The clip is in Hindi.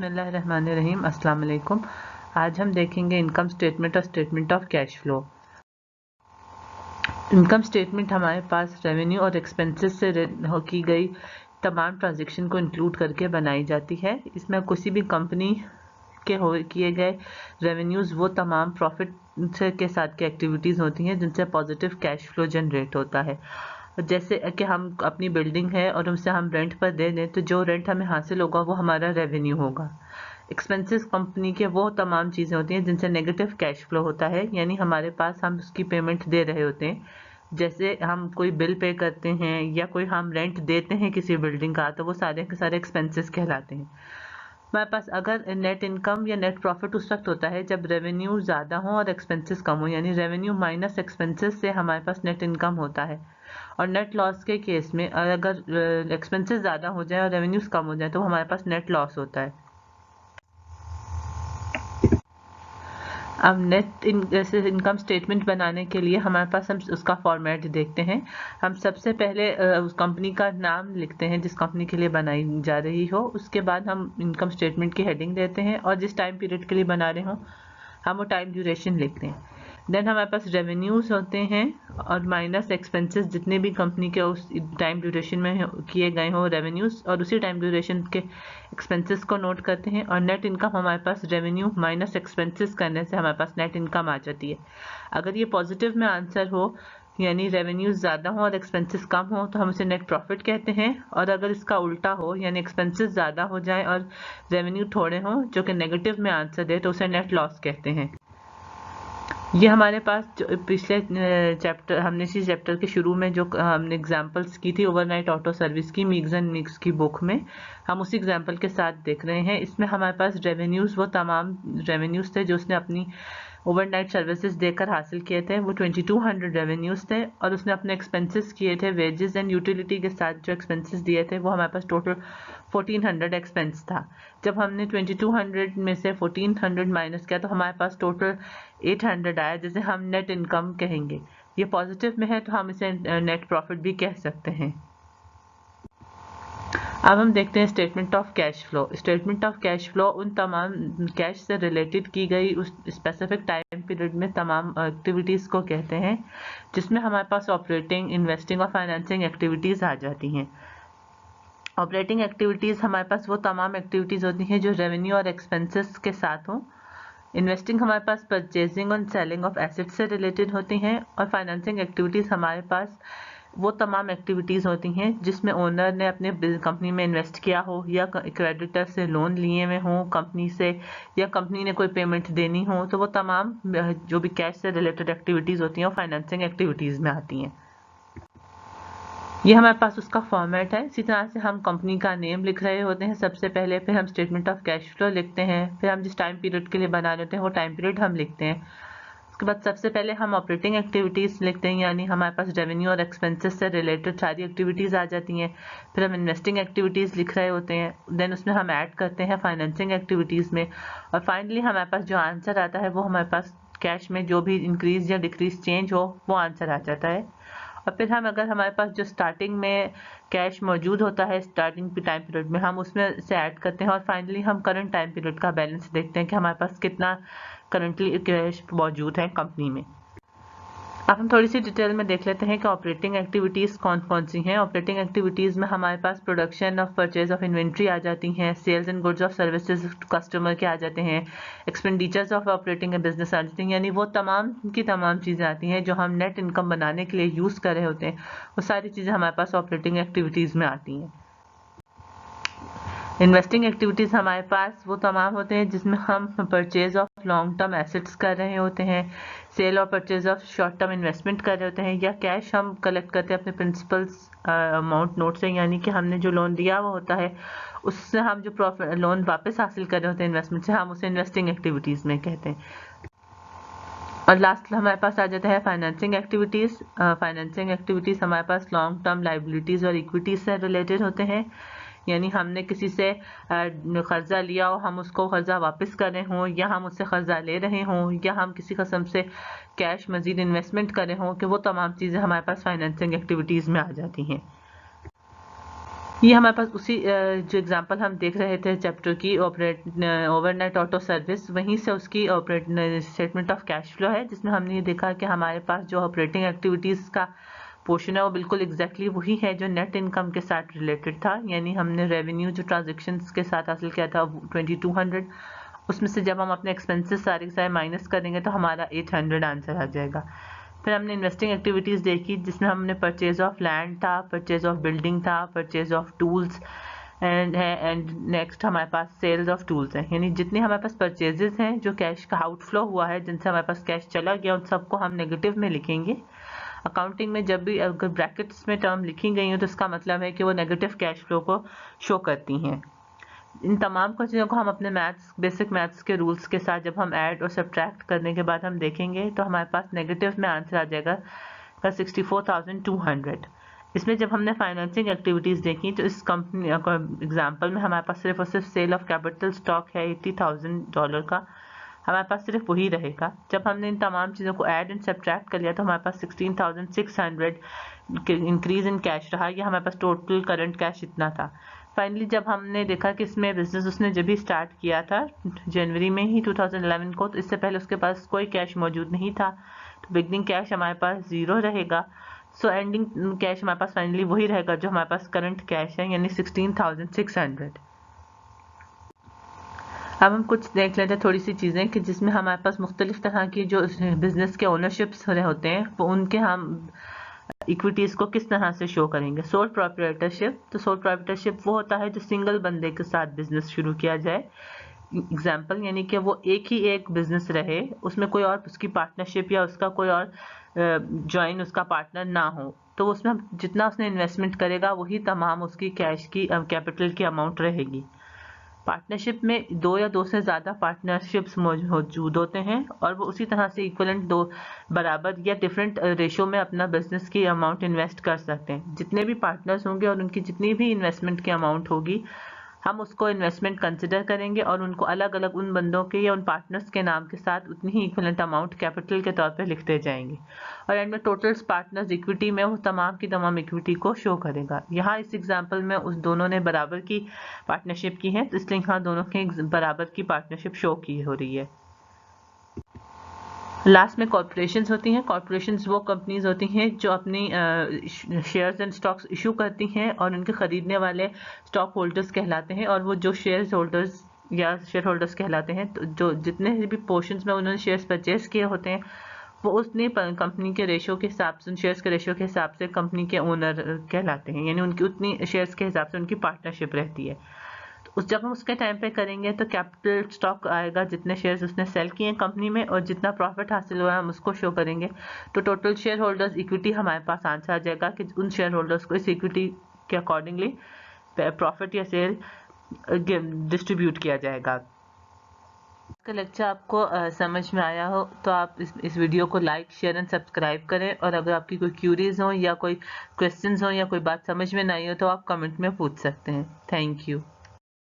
बिस्मिल्लाहिर्रहमानिर्रहीम। अस्सलाम वालेकुम। आज हम देखेंगे इनकम स्टेटमेंट और statement of cash flow. Income statement हमारे पास रेवेन्यू और एक्सपेंसेस से की गई तमाम ट्रांजैक्शन को इंक्लूड करके बनाई जाती है। इसमें किसी भी कंपनी के किए गए रेवेन्यूज़ वो तमाम प्रॉफिट के साथ की एक्टिविटीज़ होती हैं जिनसे पॉजिटिव कैश फ्लो जनरेट होता है। जैसे कि हम अपनी बिल्डिंग है और उसे हम रेंट पर दे दें तो जो रेंट हमें हासिल होगा वो हमारा रेवेन्यू होगा। एक्सपेंसेस कंपनी के वो तमाम चीज़ें होती हैं जिनसे नेगेटिव कैश फ्लो होता है, यानी हमारे पास हम उसकी पेमेंट दे रहे होते हैं। जैसे हम कोई बिल पे करते हैं या कोई हम रेंट देते हैं किसी बिल्डिंग का, तो वो सारे के सारे एक्सपेंसेस कहलाते हैं। हमारे पास अगर नेट इनकम या नेट प्रॉफिट उस वक्त होता है जब रेवेन्यू ज़्यादा हो और एक्सपेंसेस कम हो, यानी रेवेन्यू माइनस एक्सपेंसेस से हमारे पास नेट इनकम होता है। और नेट लॉस के केस में अगर एक्सपेंसेस ज़्यादा हो जाए और रेवेन्यूज कम हो जाए तो हमारे पास नेट लॉस होता है। अब जैसे इनकम स्टेटमेंट बनाने के लिए हमारे पास हम उसका फॉर्मेट देखते हैं। हम सबसे पहले उस कंपनी का नाम लिखते हैं जिस कंपनी के लिए बनाई जा रही हो। उसके बाद हम इनकम स्टेटमेंट की हेडिंग देते हैं और जिस टाइम पीरियड के लिए बना रहे हो हम वो टाइम ड्यूरेशन लिखते हैं। देन हमारे पास रेवेन्यूज होते हैं और माइनस एक्सपेंसेस जितने भी कंपनी के उस टाइम ड्यूरेशन में किए गए हों रेवेन्यूज, और उसी टाइम ड्यूरेशन के एक्सपेंसेस को नोट करते हैं। और नेट इनकम हमारे पास रेवेन्यू माइनस एक्सपेंसेस करने से हमारे पास नेट इनकम आ जाती है। अगर ये पॉजिटिव में आंसर हो यानी रेवेन्यूज ज़्यादा हो और एक्सपेंसेस कम हो तो हम उसे नेट प्रॉफिट कहते हैं। और अगर इसका उल्टा हो यानी एक्सपेंसेस ज़्यादा हो जाए और रेवेन्यू थोड़े हों जो कि नेगेटिव में आंसर दे तो उसे नेट लॉस कहते हैं। ये हमारे पास जो पिछले चैप्टर हमने इसी चैप्टर के शुरू में जो हमने एग्जांपल्स की थी ओवरनाइट ऑटो सर्विस की मीग्स एंड निक्स की बुक में, हम उसी एग्जांपल के साथ देख रहे हैं। इसमें हमारे पास रेवेन्यूज़ वो तमाम रेवेन्यूज़ थे जो उसने अपनी ओवरनाइट सर्विसेज देकर हासिल किए थे, वो 2200 रेवेन्यूज़ थे। और उसने अपने एक्सपेंसेस किए थे वेजेस एंड यूटिलिटी के साथ जो एक्सपेंसेस दिए थे वो हमारे पास टोटल 1400 एक्सपेंस था। जब हमने 2200 में से 1400 माइनस किया तो हमारे पास टोटल 800 आया, जिसे हम नेट इनकम कहेंगे। ये पॉजिटिव में है तो हम इसे नेट प्रॉफिट भी कह सकते हैं। अब हम देखते हैं statement of cash flow. Statement of cash flow उन तमाम कैश से रिलेटेड की गई उस स्पेसिफिक टाइम पीरियड में तमाम एक्टिविटीज़ को कहते हैं जिसमें हमारे पास ऑपरेटिंग, इन्वेस्टिंग और फाइनेंसिंग एक्टिविटीज़ आ जाती हैं। ऑपरेटिंग एक्टिविटीज़ हमारे पास वो तमाम एक्टिविटीज़ होती हैं जो रेवेन्यू और एक्सपेंसेस के साथ हों। इन्वेस्टिंग हमारे पास परचेजिंग और सेलिंग ऑफ एसेट्स से रिलेटेड होती हैं। और फाइनेंसिंग एक्टिविटीज़ हमारे पास वो तमाम एक्टिविटीज़ होती हैं जिसमें ओनर ने अपने कंपनी में इन्वेस्ट किया हो या क्रेडिटर से लोन लिए हुए हों कंपनी से, या कंपनी ने कोई पेमेंट देनी हो, तो वो तमाम जो भी कैश से रिलेटेड एक्टिविटीज़ होती हैं वो फाइनेंसिंग एक्टिविटीज़ में आती हैं। ये हमारे पास उसका फॉर्मेट है। इसी तरह से हम कंपनी का नेम लिख रहे होते हैं सबसे पहले, फिर हम स्टेटमेंट ऑफ कैश फ्लो लिखते हैं, फिर हम जिस टाइम पीरियड के लिए बना रहे होते हैं वो टाइम पीरियड हम लिखते हैं। उसके बाद सबसे पहले हम ऑपरेटिंग एक्टिविटीज़ लिखते हैं, यानी हमारे पास रेवेन्यू और एक्सपेंसेस से रिलेटेड सारी एक्टिविटीज़ आ जाती हैं। फिर हम इन्वेस्टिंग एक्टिविटीज़ लिख रहे होते हैं, देन उसमें हम ऐड करते हैं फाइनेंसिंग एक्टिविटीज़ में। और फाइनली हमारे पास जो आंसर आता है वो हमारे पास कैश में जो भी इंक्रीज या डिक्रीज चेंज हो वो आंसर आ जाता है। और फिर हम अगर हमारे पास जो स्टार्टिंग में कैश मौजूद होता है स्टार्टिंग टाइम पीरियड में, हम उसमें से ऐड करते हैं। और फाइनली हम करंट टाइम पीरियड का बैलेंस देखते हैं कि हमारे पास कितना करंटली कैश मौजूद है कंपनी में। अब हम थोड़ी सी डिटेल में देख लेते हैं कि ऑपरेटिंग एक्टिविटीज़ कौन कौन सी हैं। ऑपरेटिंग एक्टिविटीज़ में हमारे पास production of purchase of inventory आ जाती हैं, sales and goods of services customer के आ जाते हैं, एक्सपेंडिचर्स ऑफ ऑपरेटिंग बिजनेस आ जाती हैं, यानी वो तमाम की तमाम चीज़ें आती हैं जो हम नेट इनकम बनाने के लिए यूज़ कर रहे होते हैं। वो सारी चीज़ें हमारे पास ऑपरेटिंग एक्टिविटीज़ में आती हैं। इन्वेस्टिंग एक्टिविटीज़ हमारे पास वो तमाम होते हैं जिसमें हम purchase of long term assets कर रहे होते हैं, सेल और purchase of short term investment कर रहे होते हैं, या कैश हम कलेक्ट करते हैं अपने प्रिंसिपल्स अमाउंट नोट से, यानी कि हमने जो लोन लिया वो होता है उससे हम जो प्रॉफिट लोन वापस हासिल कर रहे होते हैं इन्वेस्टमेंट से, हम उसे इन्वेस्टिंग एक्टिविटीज़ में कहते हैं। और लास्ट हमारे पास आ जाता है फाइनेंसिंग एक्टिविटीज़। फाइनेंसिंग एक्टिविटीज़ हमारे पास लॉन्ग टर्म लाइबिलिटीज़ और इक्विटीज़ से रिलेटेड होते हैं, यानी हमने किसी से कर्जा लिया हो, हम उसको कर्जा वापस कर रहे हों, या हम उससे कर्जा ले रहे हों, या हम किसी किस्म से कैश मजीद इन्वेस्टमेंट कर रहे हों, कि वो तमाम चीज़ें हमारे पास फाइनेंसिंग एक्टिविटीज़ में आ जाती हैं। ये हमारे पास उसी जो एग्जांपल हम देख रहे थे चैप्टर की ओवरनाइट ऑटो सर्विस, वहीं से उसकी स्टेटमेंट ऑफ कैश फ्लो है, जिसमें हमने ये देखा कि हमारे पास जो ऑपरेटिंग एक्टिविटीज़ का पोर्शन है वो बिल्कुल एग्जैक्टली वही है जो नेट इनकम के साथ रिलेटेड था। यानी हमने रेवेन्यू जो ट्रांजेक्शन्स के साथ हासिल किया था 2200, उसमें से जब हम अपने एक्सपेंसेस सारे के सारे माइनस करेंगे तो हमारा 800 आंसर आ जाएगा। फिर हमने इन्वेस्टिंग एक्टिविटीज़ देखी, जिसमें हमने परचेज ऑफ लैंड था, परचेज ऑफ बिल्डिंग था, purchase of tools and next हमारे पास सेल्स ऑफ टूल्स हैं। यानी जितने हमारे पास परचेजेस हैं जो कैश का आउटफ्लो हुआ है, जिनसे हमारे पास कैश चला गया, उन सबको हम नेगेटिव में लिखेंगे। अकाउंटिंग में जब भी अगर ब्रैकेट्स में टर्म लिखी गई हो तो इसका मतलब है कि वो नेगेटिव कैश फ्लो को शो करती हैं। इन तमाम को चीज़ों को हम अपने बेसिक मैथ्स के रूल्स के साथ जब हम ऐड और सब्ट्रैक्ट करने के बाद हम देखेंगे तो हमारे पास नेगेटिव में आंसर आ जाएगा 64,200। इसमें जब हमने फाइनेंसिंग एक्टिविटीज़ देखी तो इस कंपनी एग्जांपल में हमारे पास सिर्फ और सिर्फ सेल ऑफ कैपिटल स्टॉक है $80,000 का, हमारे पास सिर्फ वही रहेगा। जब हमने इन तमाम चीज़ों को ऐड एंड सब्ट्रैक्ट कर लिया तो हमारे पास 16,600 इंक्रीज इन कैश रहा, या हमारे पास टोटल करंट कैश इतना था। फाइनली जब हमने देखा कि इसमें बिजनेस उसने जब भी स्टार्ट किया था जनवरी में ही 2011 को, तो इससे पहले उसके पास कोई कैश मौजूद नहीं था, तो बिगनिंग कैश हमारे पास 0 रहेगा। सो एंडिंग कैश हमारे पास फाइनली वही रहेगा जो हमारे पास करंट कैश है, यानी 16,600। अब हम कुछ देख लेते हैं थोड़ी सी चीज़ें कि जिसमें हमारे पास मुख्तलिफ तरह की जो बिजनेस के ओनरशिप्स होते हैं वो उनके हम इक्विटीज़ को किस तरह से शो करेंगे। सोल प्रोप्राइटरशिप, तो सोल प्रोप्राइटरशिप वो होता है जो सिंगल बंदे के साथ बिजनेस शुरू किया जाए। एग्जाम्पल यानी कि वो एक बिजनेस रहे, उसमें कोई और उसकी पार्टनरशिप या उसका कोई और ज्वाइन उसका पार्टनर ना हो, तो उसमें जितना उसने इन्वेस्टमेंट करेगा वही तमाम उसकी कैश की कैपिटल की अमाउंट रहेगी। पार्टनरशिप में 2 या 2 से ज़्यादा पार्टनरशिप्स मौजूद होते हैं और वो उसी तरह से इक्वलेंट 2 बराबर या डिफरेंट रेशो में अपना बिजनेस की अमाउंट इन्वेस्ट कर सकते हैं। जितने भी पार्टनर्स होंगे और उनकी जितनी भी इन्वेस्टमेंट की अमाउंट होगी, हम उसको इन्वेस्टमेंट कंसिडर करेंगे और उनको अलग अलग उन बंदों के या उन पार्टनर्स के नाम के साथ उतनी ही इक्वलेंट अमाउंट कैपिटल के तौर पे लिखते जाएंगे, और एंड में टोटल पार्टनर्स इक्विटी में वो तमाम की तमाम इक्विटी को शो करेगा। यहाँ इस एग्जांपल में उस दोनों ने बराबर की पार्टनरशिप की है, तो इसलिए यहाँ दोनों के बराबर की पार्टनरशिप शो की हो रही है। लास्ट में कॉर्पोरेशंस होती हैं। कॉर्पोरेशंस वो कंपनीज होती हैं जो अपनी शेयर्स एंड स्टॉक्स इशू करती हैं और उनके खरीदने वाले स्टॉक होल्डर्स कहलाते हैं, और वो जो शेयर होल्डर्स या शेयर होल्डर्स कहलाते हैं, तो जो जितने भी पोर्शंस में उन्होंने शेयर्स परचेज किए होते हैं वो उतनी कंपनी के रेशो के हिसाब से, उन शेयर्स के रेशो के हिसाब से कंपनी के ओनर कहलाते हैं, यानी उनकी उतनी शेयर्स के हिसाब से उनकी पार्टनरशिप रहती है। जब हम उसके टाइम पे करेंगे तो कैपिटल स्टॉक आएगा, जितने शेयर्स उसने सेल किए हैं कंपनी में, और जितना प्रॉफिट हासिल हुआ है हम उसको शो करेंगे। तो टोटल शेयर होल्डर्स इक्विटी हमारे पास आंसर आ जाएगा कि उन शेयर होल्डर्स को इस इक्विटी के अकॉर्डिंगली प्रॉफिट या सेल डिस्ट्रीब्यूट किया जाएगा। का लेक्चर आपको समझ में आया हो तो आप इस वीडियो को लाइक, शेयर एंड सब्सक्राइब करें, और अगर आपकी कोई क्यूरीज हो या कोई क्वेश्चंस हो या कोई बात समझ में नहीं हो तो आप कमेंट में पूछ सकते हैं। Thank you.